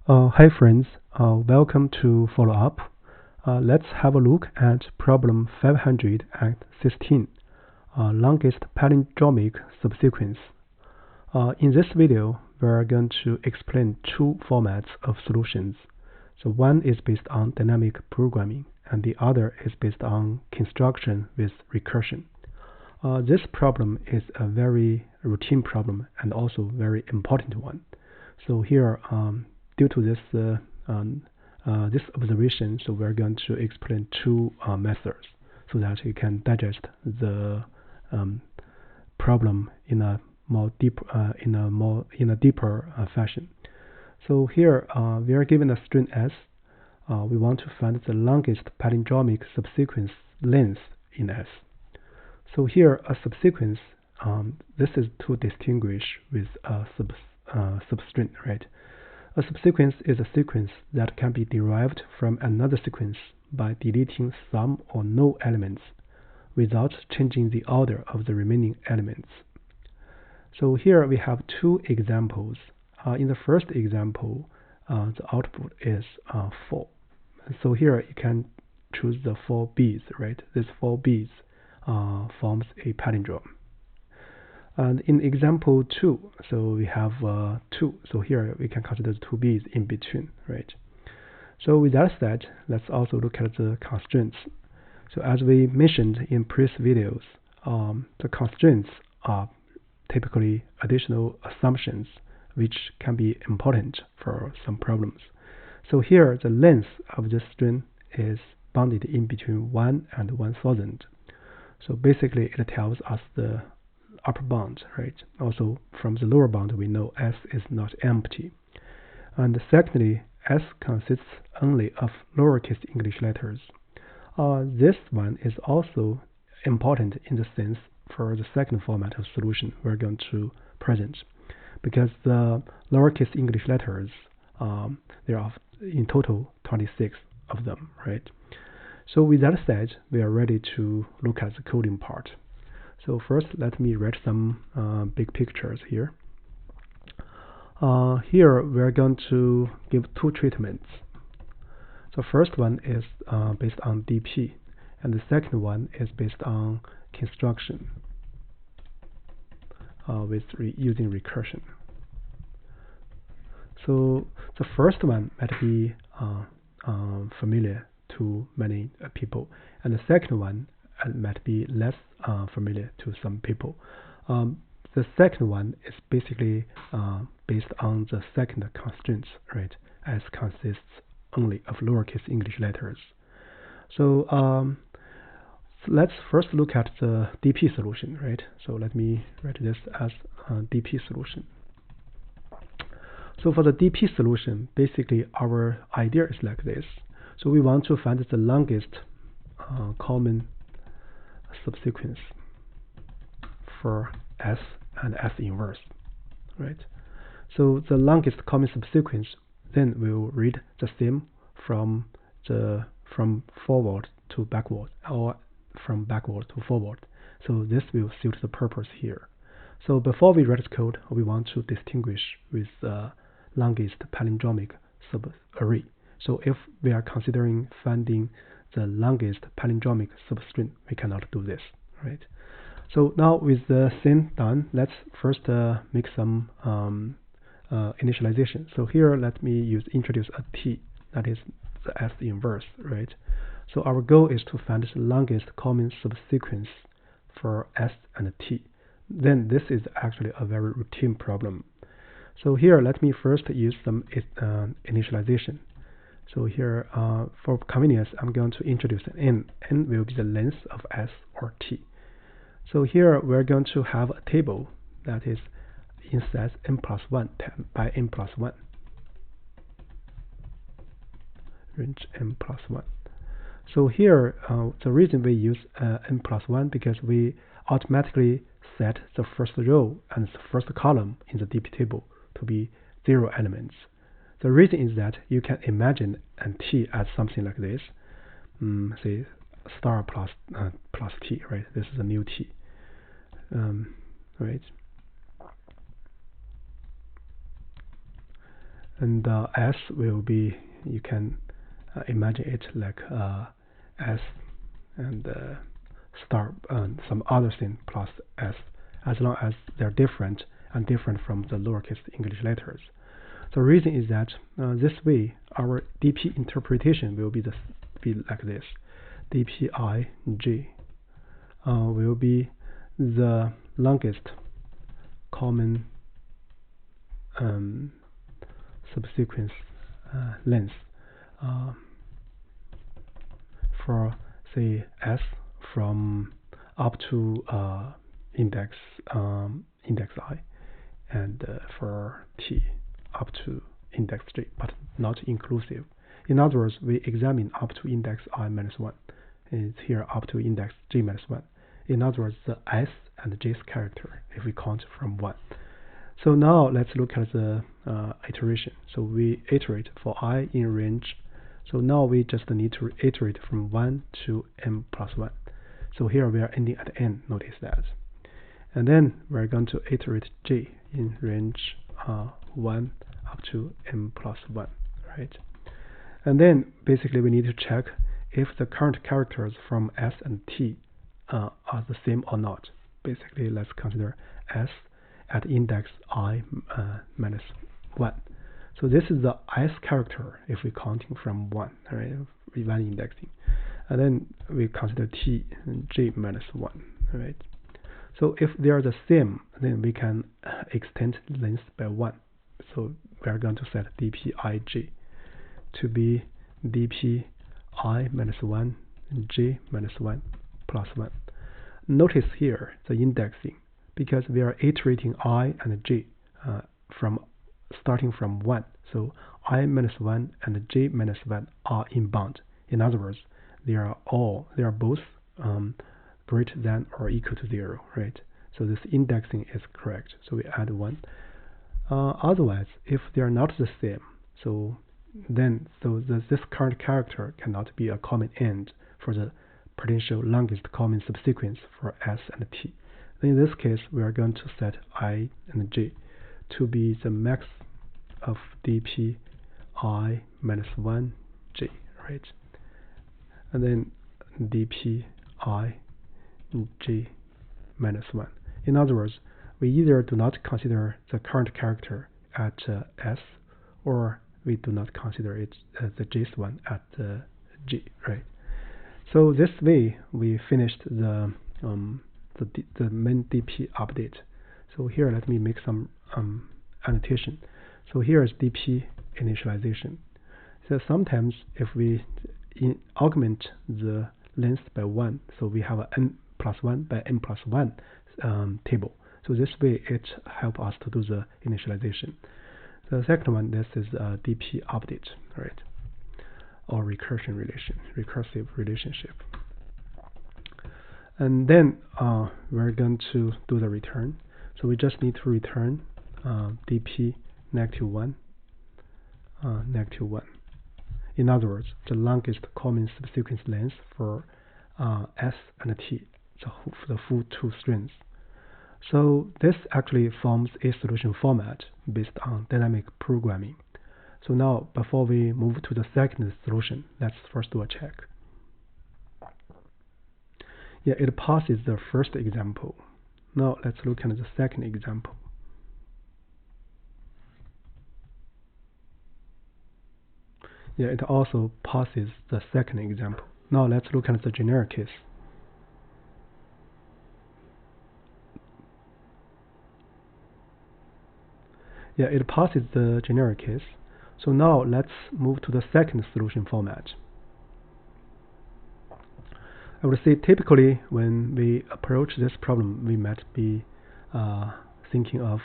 Hi friends, welcome to follow up. Let's have a look at problem 516, longest palindromic subsequence. In this video, we are going to explain two formats of solutions. So one is based on dynamic programming, and the other is based on construction with recursion. This problem is a very routine problem and also very important one. So here, due to this this observation, so we're going to explain two methods so that you can digest the problem in a deeper fashion. So here we are given a string S. We want to find the longest palindromic subsequence length in S. So here a subsequence, this is to distinguish with a substring, right? A subsequence is a sequence that can be derived from another sequence by deleting some or no elements without changing the order of the remaining elements. So here we have two examples. In the first example, the output is 4. So here you can choose the 4 B's, right? This 4 B's forms a palindrome. And in example 2, so we have 2. So here we can consider the 2 B's in between, right? So with that said, let's also look at the constraints. So as we mentioned in previous videos, the constraints are typically additional assumptions which can be important for some problems. So here the length of this string is bounded in between 1 and 1000. So basically it tells us the upper bound, right? Also from the lower bound we know S is not empty. And secondly, S consists only of lowercase English letters. This one is also important in the sense for the second format of solution we're going to present, because the lowercase English letters, there are in total 26 of them, right? So with that said, we are ready to look at the coding part. So first, let me write some big pictures here. Here, we're going to give two treatments. The first one is based on DP, and the second one is based on construction with using recursion. So the first one might be familiar to many people, and the second one might be less familiar to some people. The second one is basically based on the second constraint, right? S consists only of lowercase English letters. So let's first look at the DP solution, right? So let me write this as a DP solution. So for the DP solution, basically our idea is like this. So we want to find the longest common subsequence for S and S inverse, right? So the longest common subsequence then will read the same from forward to backward, or from backward to forward. So this will suit the purpose here. So before we write code, we want to distinguish with the longest palindromic subarray. So if we are considering finding the longest palindromic substring, we cannot do this, right? So now with the scene done, let's first make some initialization. So here let me introduce a T, that is the S inverse, right? So our goal is to find the longest common subsequence for S and T. Then this is actually a very routine problem. So here let me first use some initialization. So here for convenience, I'm going to introduce an n. N will be the length of S or T. So here we're going to have a table that is in size n plus 1 by n plus 1. Range n plus 1. So here the reason we use n plus 1 because we automatically set the first row and the first column in the DP table to be 0 elements. The reason is that you can imagine an T as something like this. Say star plus T, right? This is a new T, right? and S will be, you can imagine it like S and star and some other thing plus S, as long as they're different and different from the lowercase English letters. The reason is that this way our DP interpretation will be like this. DPIG will be the longest common subsequence length for say S from up to index I, and for T up to index J, but not inclusive. In other words, we examine up to index I minus 1. It's here up to index J minus 1. In other words, the S and J's character if we count from 1. So now let's look at the iteration. So we iterate for I in range. So now we just need to iterate from 1 to m plus 1. So here we are ending at n, notice that. And then we're going to iterate J in range 1 up to m plus 1, right? And then basically we need to check if the current characters from S and T are the same or not. Basically, let's consider S at index I minus 1. So this is the S character if we're counting from 1, right? One indexing. And then we consider T and J minus 1, right? So if they are the same, then we can extend length by 1. So we are going to set dpij to be dpi minus 1 and j minus 1 plus 1. Notice here the indexing, because we are iterating I and j starting from 1. So I minus 1 and j minus 1 are inbound. In other words, they are both greater than or equal to 0, right? So this indexing is correct. So we add 1. Otherwise, if they are not the same, this current character cannot be a common end for the potential longest common subsequence for S and T. Then in this case, we are going to set I and j to be the max of dp I minus 1 j, right? And then dp I j minus 1. In other words, we either do not consider the current character at S, or we do not consider it the jth one at G, right? So this way we finished the main DP update. So here let me make some annotation. So here is DP initialization. So sometimes if we augment the length by 1, so we have a n plus 1 by n plus 1 table. So this way it helps us to do the initialization. The second one, this is DP update, right? Or recursive relationship. And then we're going to do the return. So we just need to return DP -1, -1. In other words, the longest common subsequence length for S and T, the full 2 strings. So this actually forms a solution format based on dynamic programming. So now, before we move to the second solution, let's first do a check. Yeah, it passes the first example. Now let's look at the second example. Yeah, it also passes the second example. Now let's look at the generic case. Yeah, it passes the generic case. So now let's move to the second solution format. I would say typically when we approach this problem, we might be thinking of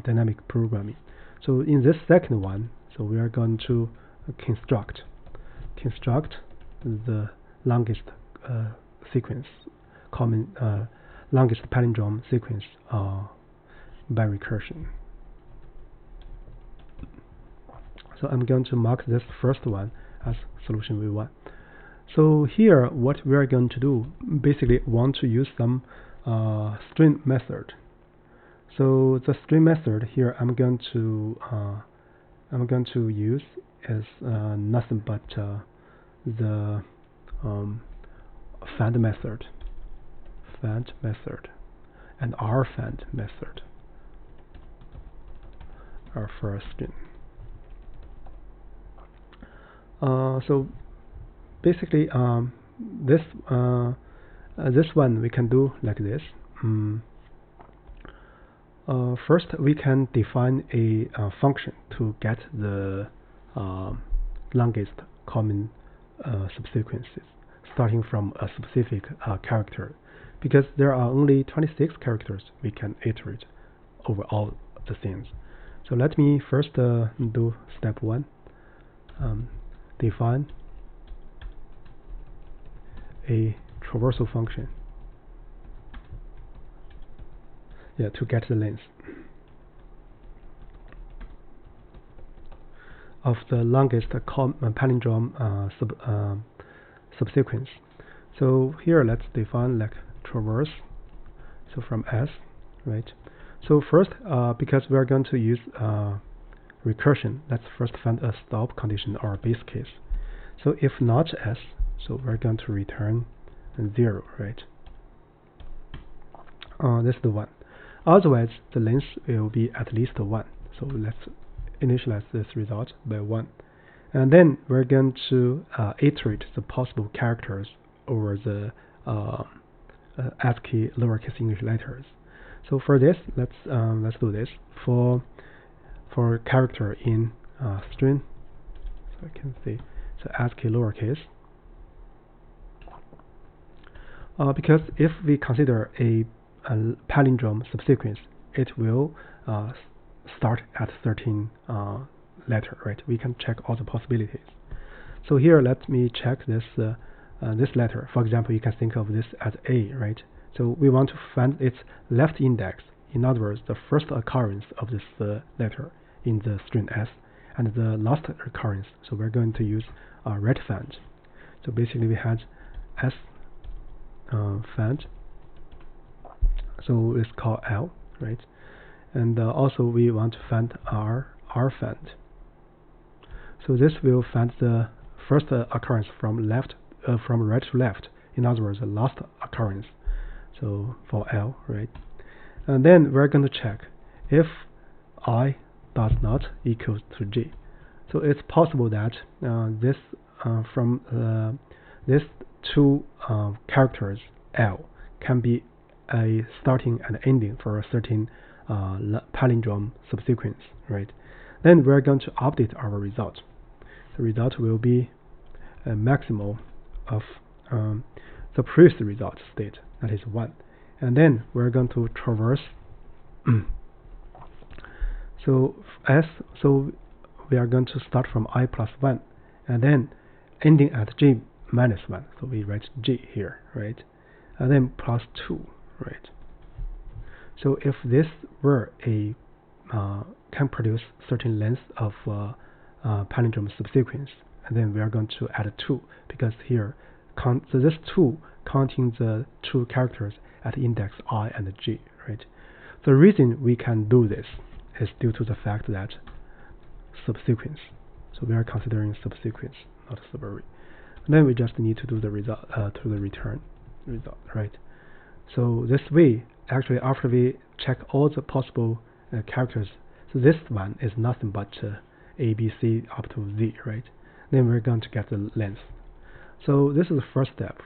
dynamic programming. So in this second one, so we are going to construct the longest sequence, longest palindrome sequence by recursion. So I'm going to mark this first one as solution V1. So here, what we are going to do, basically want to use some string method. So the string method here, I'm going to I'm going to use is nothing but the find method, and rfind method, our first string. So basically, this one we can do like this. First, we can define a function to get the longest common subsequences, starting from a specific character, because there are only 26 characters we can iterate over all the things. So let me first do step 1. Define a traversal function, to get the length of the longest palindrome subsequence. So here let's define like traverse, so from S, right? So first, because we are going to use recursion, let's first find a stop condition or a base case. So if not S, so we're going to return 0, right? This is the 1. Otherwise, the length will be at least 1. So let's initialize this result by 1. And then we're going to iterate the possible characters over the ASCII lowercase English letters. So for this, let's do this for character in string. So I can say so ASCII lowercase. Because if we consider a palindrome subsequence, it will start at 13 letter, right? We can check all the possibilities. So here, let me check this this letter. For example, you can think of this as A, right? So we want to find its left index. In other words, the first occurrence of this letter in the string S, and the last occurrence. So we're going to use right find. So basically, we had S find. So it's called L, right? And also we want to find rfind. So this will find the first occurrence from right to left. In other words, the last occurrence. So for L, right? And then we're going to check if I does not equal to J. So it's possible that this from these two characters L can be a starting and ending for a certain palindrome subsequence, right? Then we're going to update our result. The result will be a maximal of the previous result state, that is 1. And then we're going to traverse. So we are going to start from I plus 1, and then ending at J minus 1. So we write J here, right? And then plus 2. Right. So if this were a can produce certain length of palindrome subsequence, and then we are going to add 2, because here so this 2 counting the 2 characters at index I and J, right? The reason we can do this is due to the fact that subsequence. So we are considering subsequence, not subarray. And then we just need to do the result to the return result, right? So this way, actually, after we check all the possible characters, so this one is nothing but A, B, C up to Z, right? Then we're going to get the length. So this is the first step.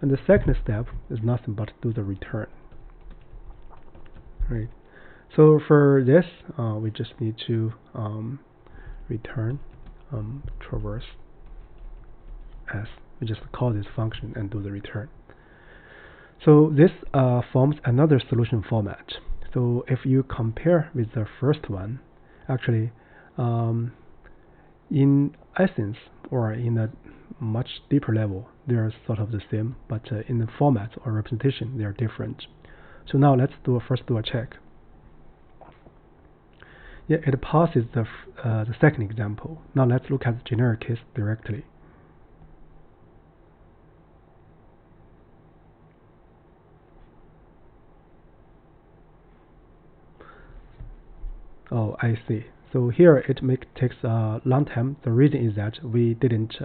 And the second step is nothing but do the return, right? So for this, we just need to return traverse S. We just call this function and do the return. So this forms another solution format. So if you compare with the first one, actually, in essence or in a much deeper level, they are sort of the same, but in the format or representation, they are different. So now let's first do a check. Yeah, it passes the second example. Now let's look at the generic case directly. Oh, I see. So here it takes a long time. The reason is that we didn't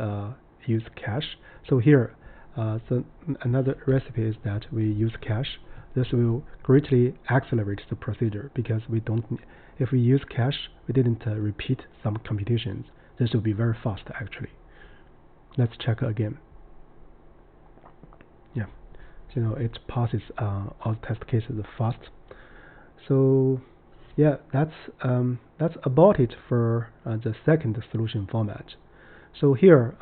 use cache. So here, another recipe is that we use cache. This will greatly accelerate the procedure because we don't. If we use cache, we didn't repeat some computations. This will be very fast actually. Let's check again. Yeah, so it passes all test cases fast. So yeah, that's about it for the second solution format. So here,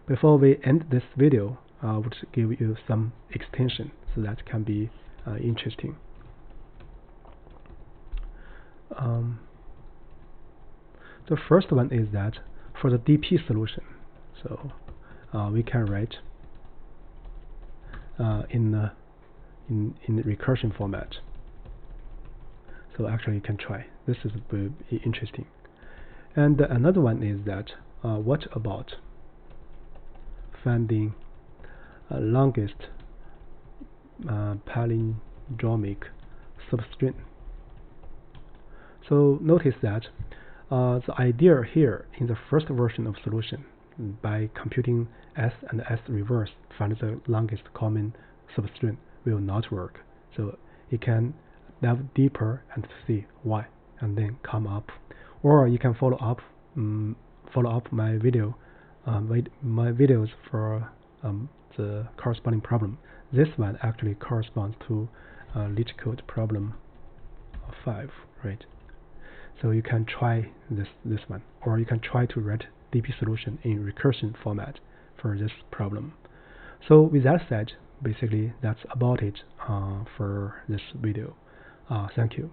before we end this video, I would give you some extension so that can be interesting. The first one is that for the DP solution, so we can write in recursion format. So actually you can try. This is very interesting. And another one is that what about finding longest palindromic substring? So notice that the idea here in the first version of solution, by computing S and S reverse, find the longest common substring will not work. So you can delve deeper and see why, and then come up. Or you can follow up my video, my videos for the corresponding problem. This one actually corresponds to leetcode problem 5, right? So you can try this one, or you can try to write DP solution in recursion format for this problem. So with that said, basically that's about it for this video. Thank you.